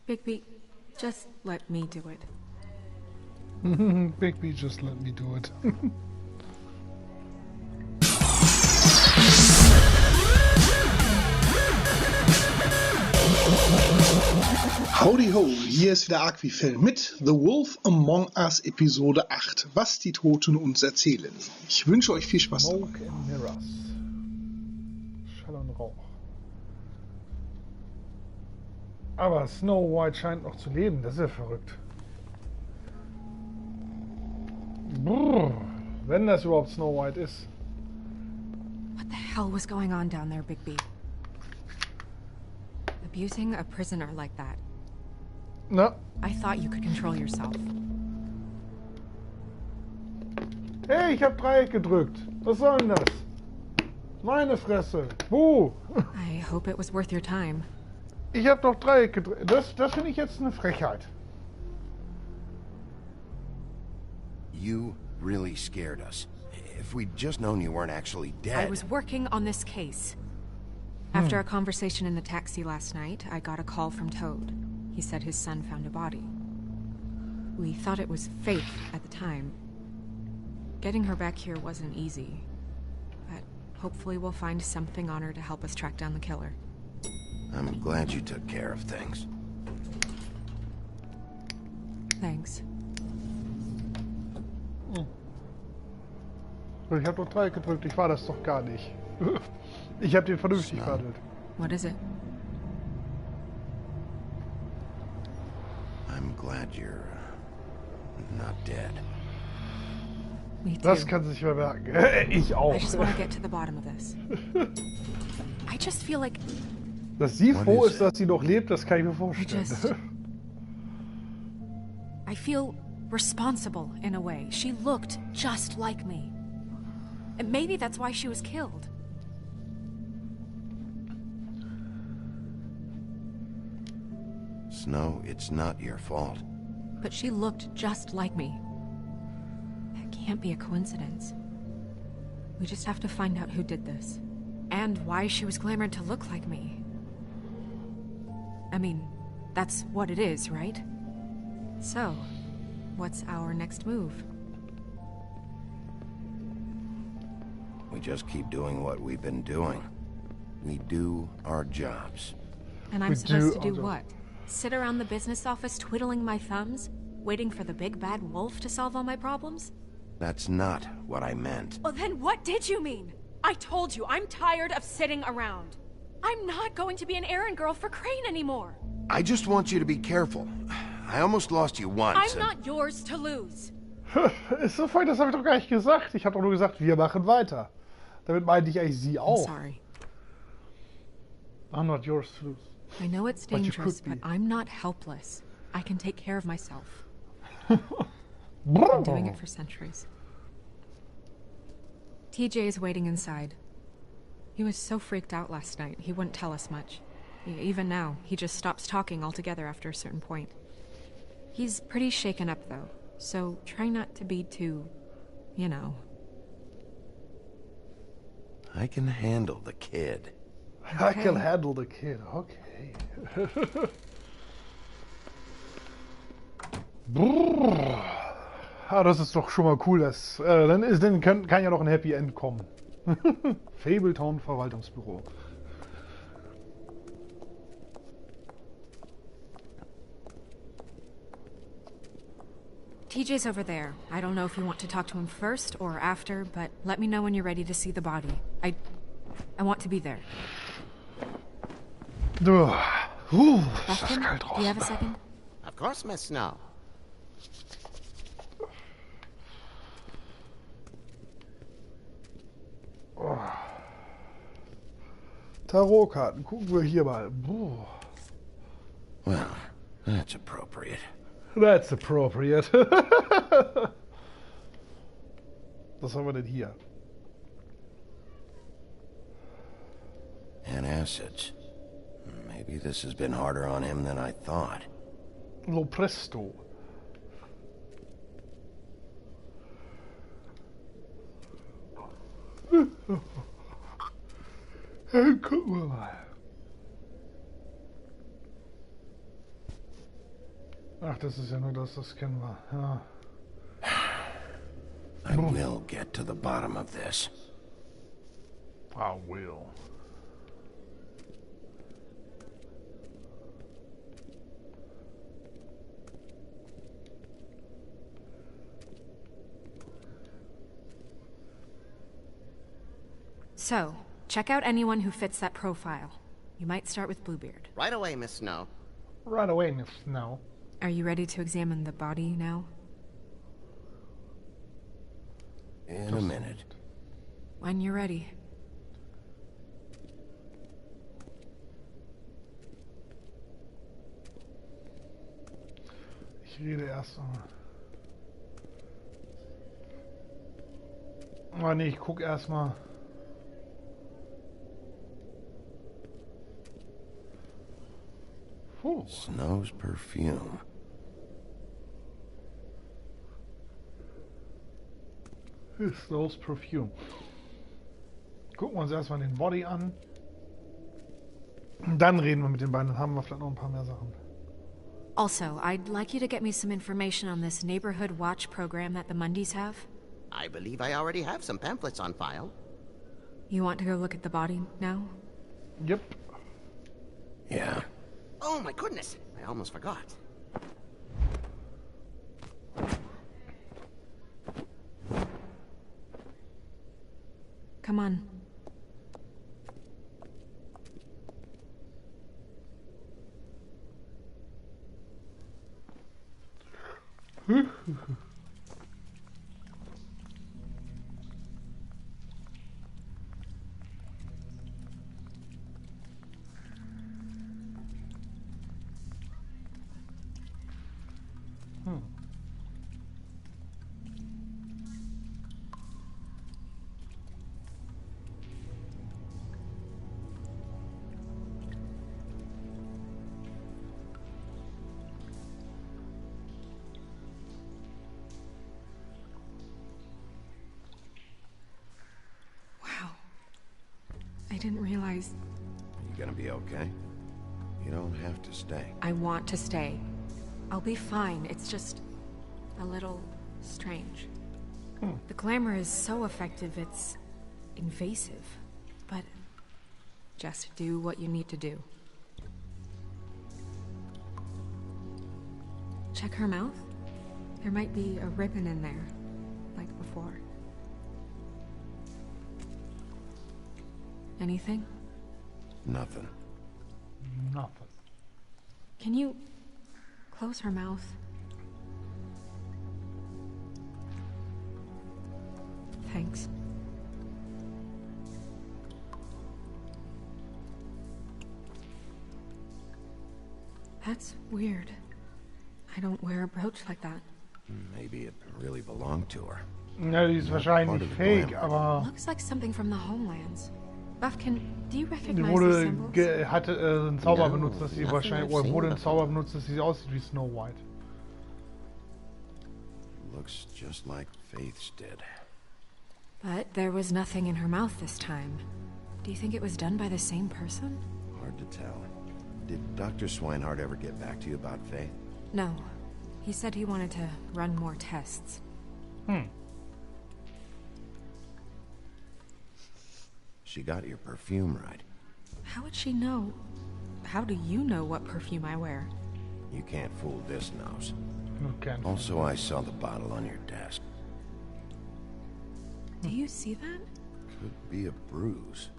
Bigby, just let me do it. Bigby, just let me do it. Howdy ho, hier ist wieder Aquifel mit The Wolf Among Us Episode 8, was die Toten uns erzählen. Ich wünsche euch viel Spaß dabei. Smoke and Mirrors. Schall und Rauch. Aber Snow White scheint noch zu leben, das ist ja verrückt. Brrr, wenn das überhaupt Snow White ist. What the hell was going on down there, Bigby? Abusing a prisoner like that. Na, I thought you could control yourself. hey, ich hab Dreieck gedrückt. Was soll denn das? Meine Fresse. Buh. I hope it was worth your time. Ich hab doch Dreieck gedrückt. Das finde ich jetzt eine Frechheit. You really scared us. If we'd just known you weren't actually dead. I was working on this case. After a conversation in the taxi last night, I got a call from Toad. He said his son found a body. We thought it was fake at the time. Getting her back here wasn't easy. But hopefully we'll find something on her to help us track down the killer. I'm glad you took care of things. Thanks. Ich hab doch Dreieck gedrückt, ich war das doch gar nicht. Ich hab den vernünftig behandelt. What is it? I'm glad you're not dead. Me too. Das kann sich vermerken. Ich auch. I just want to get to the bottom of this. I just feel like Dass sie What froh is ist, dass sie noch lebt, das kann ich mir vorstellen. I feel responsible in a way. She looked just like me. And maybe that's why she was killed. Snow, it's not your fault. But she looked just like me. That can't be a coincidence. We just have to find out who did this. And why she was glamored to look like me. I mean, that's what it is, right? So, what's our next move? We just keep doing what we've been doing. We do our jobs. And I'm We supposed to do do our what? Sit around the business office twiddling my thumbs? Waiting for the big bad wolf to solve all my problems? That's not what I meant. Well, then what did you mean? I told you, I'm tired of sitting around. I'm not going to be an errand girl for Crane anymore. I just want you to be careful. I almost lost you once. I'm not yours to lose. Ist so voll, das habe ich doch gar nicht gesagt. Ich habe doch nur gesagt, wir machen weiter. Damit meinte ich eigentlich sie I'm auch. sorry. I'm not yours to lose. I know it's But you dangerous, could be. but I'm not helpless. I can take care of myself. Been doing it for centuries. TJ is waiting inside. He was so freaked out last night, he wouldn't tell us much. Even now, he just stops talking altogether after a certain point. He's pretty shaken up, though, so try not to be too, you know. I can handle the kid. I can handle the kid. Okay. Brrr. Ah, das ist doch schon mal cool. Dann kann ja noch ein Happy End kommen. Fabletown Verwaltungsbüro. TJ's over there. I don't know if you want to talk to him first or after, but let me know when you're ready to see the body. I want to be there. Ist das Bethany, kalt do you have a draußen. second? Of course, Miss Snow. Tarotkarten, gucken wir hier mal. Well, that's appropriate. That's appropriate. Was haben wir denn hier? And acids. Maybe this has been harder on him than I thought. Lo presto. Gucken wir mal. Ach, das ist ja nur das, das kennen wir. Ja. I will get to the bottom of this. I will. So, check out anyone who fits that profile. You might start with Bluebeard. Right away, Miss Snow. Right away, Miss Snow. Are you ready to examine the body now? In a minute. When you're ready. Ich rede erst mal. Oh nee, ich guck erst mal. Snow's perfume. Snow's perfume. Gucken wir uns erstmal den Body an. Und dann reden wir mit den beiden. Dann haben wir vielleicht noch ein paar mehr Sachen. Also, I'd like you to get me some information on this neighborhood watch program that the Mundys have. I believe I already have some pamphlets on file. You want to go look at the body now? Yep. Yeah. Oh my goodness, I almost forgot. Come on. I didn't realize... You gonna be okay? You don't have to stay. I want to stay. I'll be fine. It's just a little strange. The glamour is so effective, it's invasive. But just do what you need to do. Check her mouth. There might be a ribbon in there, like before. Anything? Nothing. Nothing. Can you close her mouth? Thanks. That's weird. I don't wear a brooch like that. Maybe it really belonged to her. Ja, die ist wahrscheinlich fake, aber... Looks like something from the homelands. Buffkin, do you Die recognize these wurde symbols? hatte einen Zauber No, benutzt, dass sie nothing wahrscheinlich... I've Oder seen wurde ein before. Zauber benutzt, dass sie aussieht wie Snow White. Looks just like Faith's did. But there was nothing in her mouth this time. Do you think it was done by the same person? Hard to tell. Did Dr. Swinehart ever get back to you about Faith? No. He said he wanted to run more tests. She got your perfume right. How would she know? How do you know what perfume I wear? You can't fool this nose. Okay. Also, I saw the bottle on your desk. Do you see that? Could be a bruise.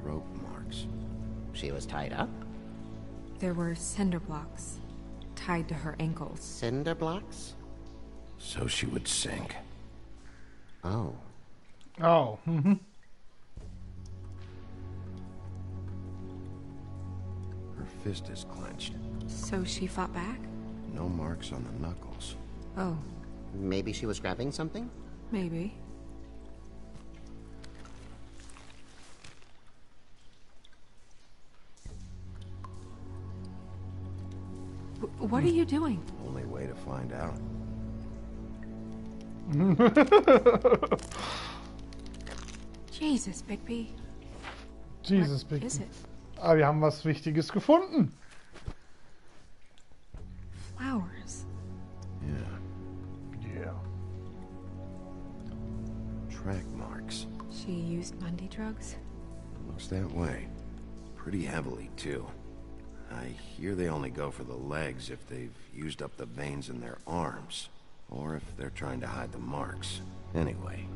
Rope marks. She was tied up? There were cinder blocks tied to her ankles. Cinder blocks? So she would sink. Oh. Oh, Her fist is clenched. So she fought back? No marks on the knuckles. Oh, Maybe she was grabbing something? maybe. What are you doing? Only way to find out. Jesus, Bigby. Jesus, What Big. is it? Ah, wir haben was Wichtiges gefunden. Flowers. Yeah. Yeah. Track marks. She used Mundy drugs? Looks that way. Pretty heavily, too. I hear they only go for the legs if they've used up the veins in their arms, or if they're trying to hide the marks. Anyway,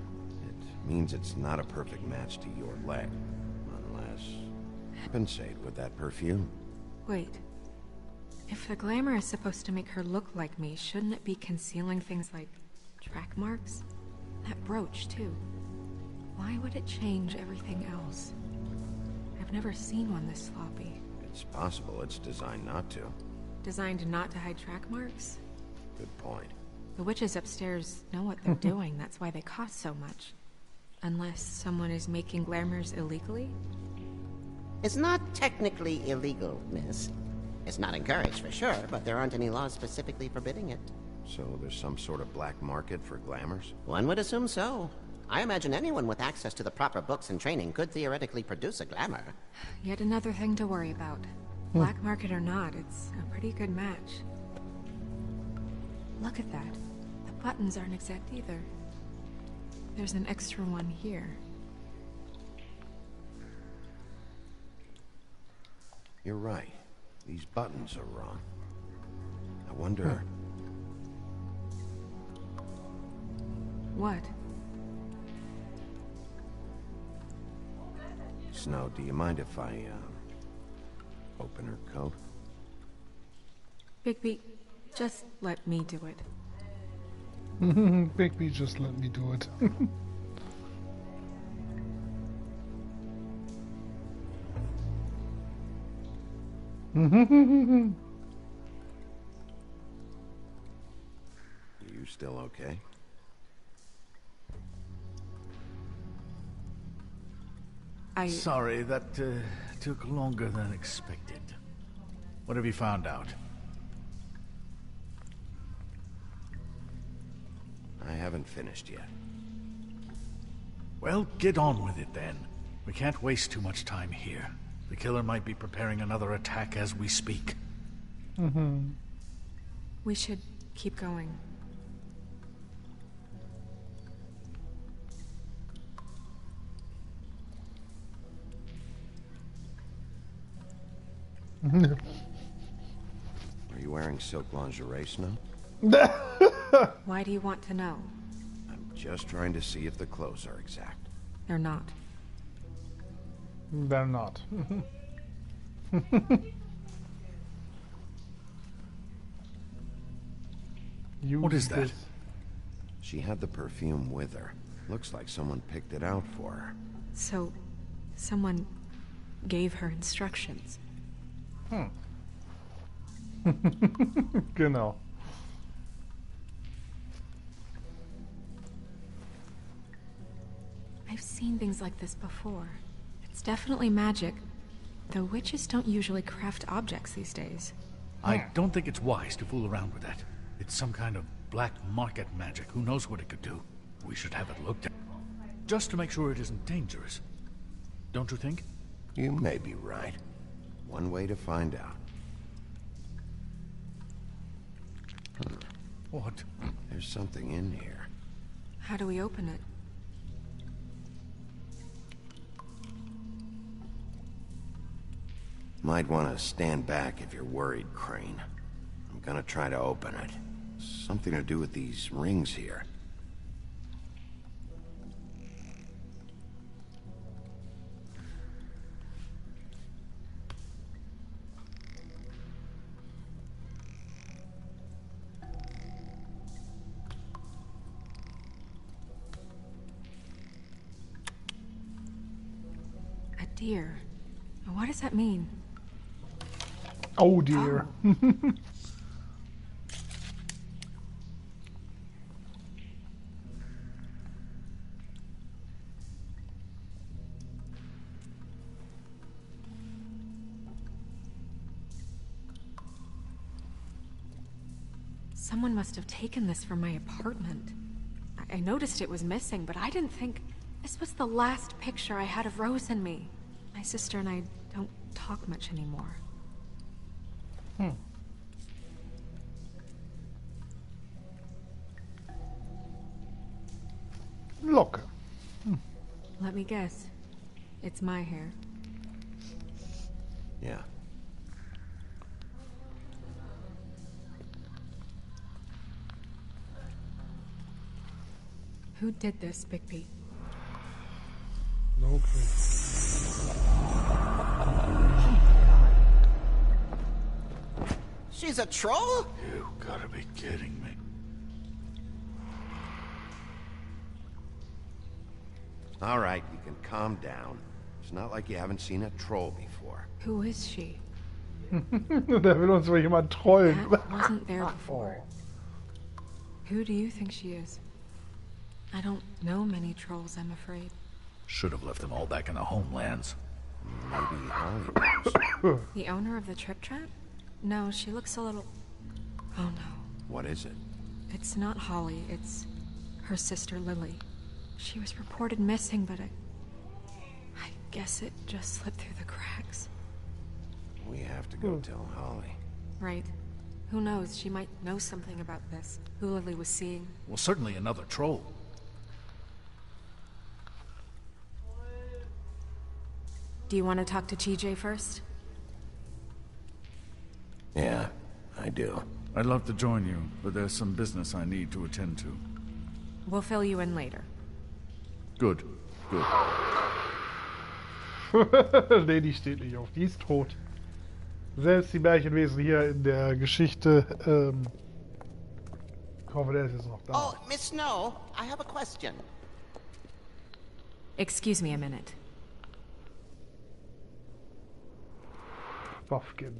it means it's not a perfect match to your leg, unless... compensate with that perfume. Wait. If the glamour is supposed to make her look like me, shouldn't it be concealing things like track marks? That brooch, too. Why would it change everything else? I've never seen one this sloppy. It's possible it's designed not to. Designed not to hide track marks? Good point. The witches upstairs know what they're doing, that's why they cost so much. Unless someone is making glamours illegally? It's not technically illegal, miss. It's not encouraged for sure, but there aren't any laws specifically forbidding it. So there's some sort of black market for glamours? One would assume so. I imagine anyone with access to the proper books and training could theoretically produce a glamour. Yet another thing to worry about. Black market or not, it's a pretty good match. Look at that. The buttons aren't exact either. There's an extra one here. You're right. These buttons are wrong. I wonder... What? Snow, do you mind if I, open her coat? Bigby, just let me do it. Bigby, just let me do it. You still okay? Sorry, that took longer than expected. What have you found out? I haven't finished yet. Well, get on with it then. We can't waste too much time here. The killer might be preparing another attack as we speak. We should keep going. Are you wearing silk lingerie, Snow? Why do you want to know? I'm just trying to see if the clothes are exact. They're not. They're not. What is that? She had the perfume with her. Looks like someone picked it out for her. So, someone gave her instructions. Genau. I've seen things like this before. It's definitely magic, though witches don't usually craft objects these days. I don't think it's wise to fool around with that. It's some kind of black market magic. Who knows what it could do? We should have it looked at. Just to make sure it isn't dangerous. Don't you think? You may be right. One way to find out. What? There's something in here. How do we open it? Might want to stand back if you're worried, Crane. I'm gonna try to open it. Something to do with these rings here. A deer. What does that mean? Oh dear. Someone must have taken this from my apartment. I noticed it was missing, but I didn't think... This was the last picture I had of Rose and me. My sister and I don't talk much anymore. Locke. Let me guess. It's my hair. Yeah. Who did this, Bigby? Okay. She's a troll? You gotta be kidding me. All right, you can calm down. It's not like you haven't seen a troll before. Who is she? Der will uns wohl jemand trollen. That wasn't there before. Who do you think she is? I don't know many trolls, I'm afraid. Should have left them all back in the homelands. Maybe Holly knows. The owner of the Trip Trap? No, she looks a little... Oh no. What is it? It's not Holly, it's her sister Lily. She was reported missing, but I guess it just slipped through the cracks. We have to go tell Holly. Right. Who knows, she might know something about this. Who Lily was seeing. Well, certainly another troll. Do you want to talk to TJ first? Yeah, I do. I'd love to join you, but there's some business I need to attend to. We'll fill you in later. Good. Good. Nee, die steht nicht auf. Die ist tot. Selbst die Märchenwesen hier in der Geschichte, ich hoffe, der ist jetzt noch da. Oh, Miss Snow, I have a question. Excuse me a minute. Buffkin.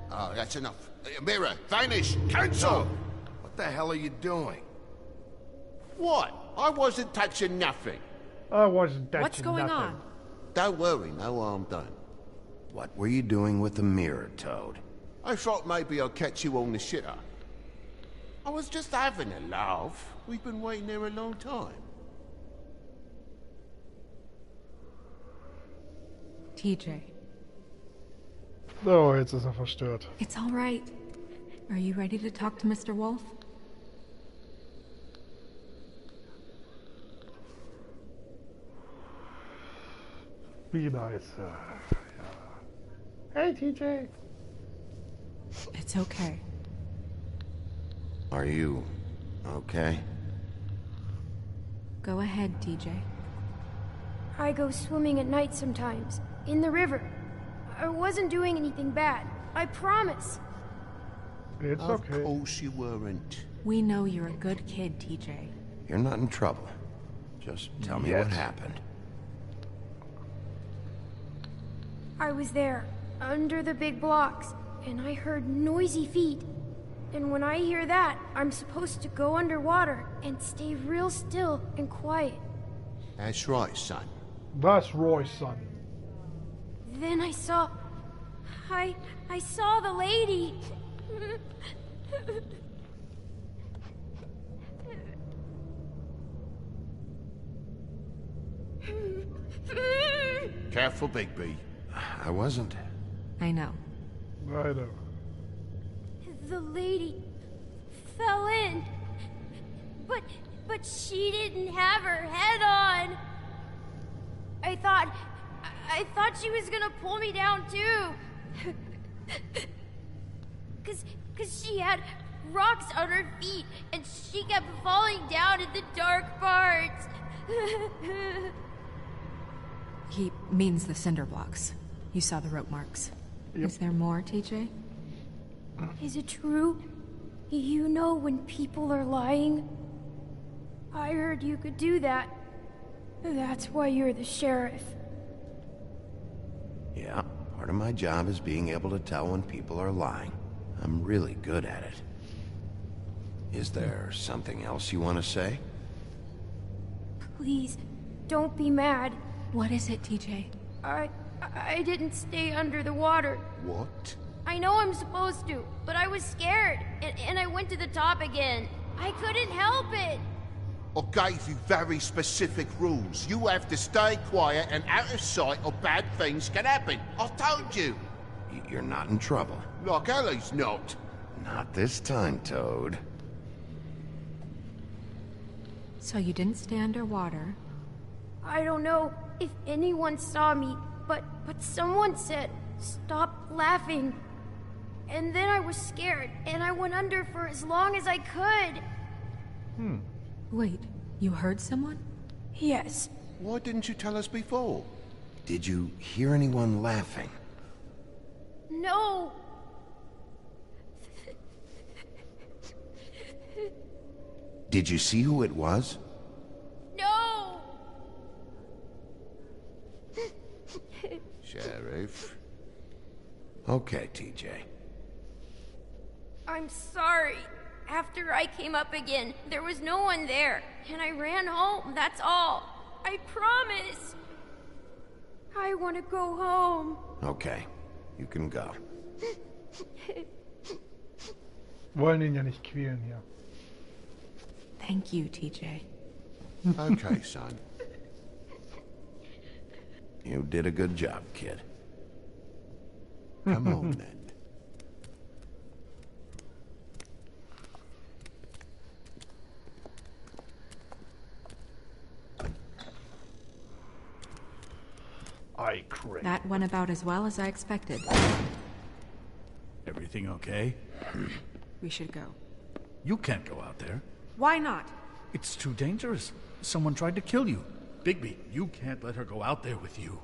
Oh, that's enough. Mirror, vanish, cancel! What the hell are you doing? What? I wasn't touching nothing. I wasn't touching What's going nothing. on? Don't worry, no harm done. What were you doing with the mirror, Toad? I thought maybe I'd catch you on the shitter. I was just having a laugh. We've been waiting there a long time. TJ. Oh, jetzt ist er verstört. It's all right. Are you ready to talk to Mr. Wolf? Wie nice. Ja. Hey, TJ. It's okay. Are you okay? Go ahead, TJ. I go swimming at night sometimes, in the river. I wasn't doing anything bad. I promise. It's Of okay. course you weren't. We know you're a good kid, TJ. You're not in trouble. Just tell me what happened. I was there, under the big blocks, and I heard noisy feet. And when I hear that, I'm supposed to go underwater and stay real still and quiet. That's right, son. That's Roy's son. Then I saw... I saw the lady. Careful, Bigby. I wasn't. I know. I know. The lady fell in. But she didn't have her head on. I thought she was gonna pull me down too. Cause she had rocks on her feet and she kept falling down in the dark parts. He means the cinder blocks. You saw the rope marks. Yep. Is there more, TJ? Is it true? You know when people are lying? I heard you could do that. That's why you're the sheriff. Yeah, part of my job is being able to tell when people are lying. I'm really good at it. Is there something else you want to say? Please, don't be mad. What is it, TJ? I didn't stay under the water. What? I know I'm supposed to, but I was scared, and I went to the top again. I couldn't help it. I gave you very specific rules. You have to stay quiet and out of sight or bad things can happen. I told you. You're not in trouble. Like Ellie's not. Not this time, Toad. So you didn't stay underwater. I don't know if anyone saw me, but someone said, "Stop laughing." And then I was scared, and I went under for as long as I could. Wait, you heard someone? Yes. Why didn't you tell us before? Did you hear anyone laughing? No. Did you see who it was? No. Sheriff. Okay, TJ. I'm sorry. After I came up again, there was no one there, and I ran home, that's all. I promise. I want to go home. Okay, you can go. Wollen ihn ja nicht quälen hier. Thank you, TJ. Okay, son. You did a good job, kid. Come on, then. I crave. That went about as well as I expected. Everything okay? We should go. You can't go out there. Why not? It's too dangerous. Someone tried to kill you. Bigby, you can't let her go out there with you.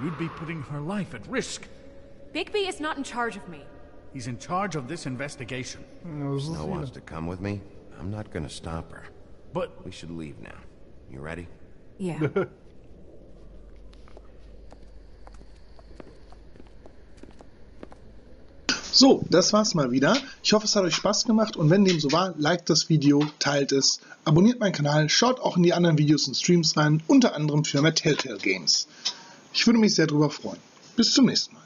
You'd be putting her life at risk. Bigby is not in charge of me. He's in charge of this investigation. Snow wants to come with me. I'm not gonna stop her. But We should leave now. You ready? Yeah. So, das war's mal wieder. Ich hoffe, es hat euch Spaß gemacht und wenn dem so war, liked das Video, teilt es, abonniert meinen Kanal, schaut auch in die anderen Videos und Streams rein, unter anderem für mehr Telltale Games. Ich würde mich sehr darüber freuen. Bis zum nächsten Mal.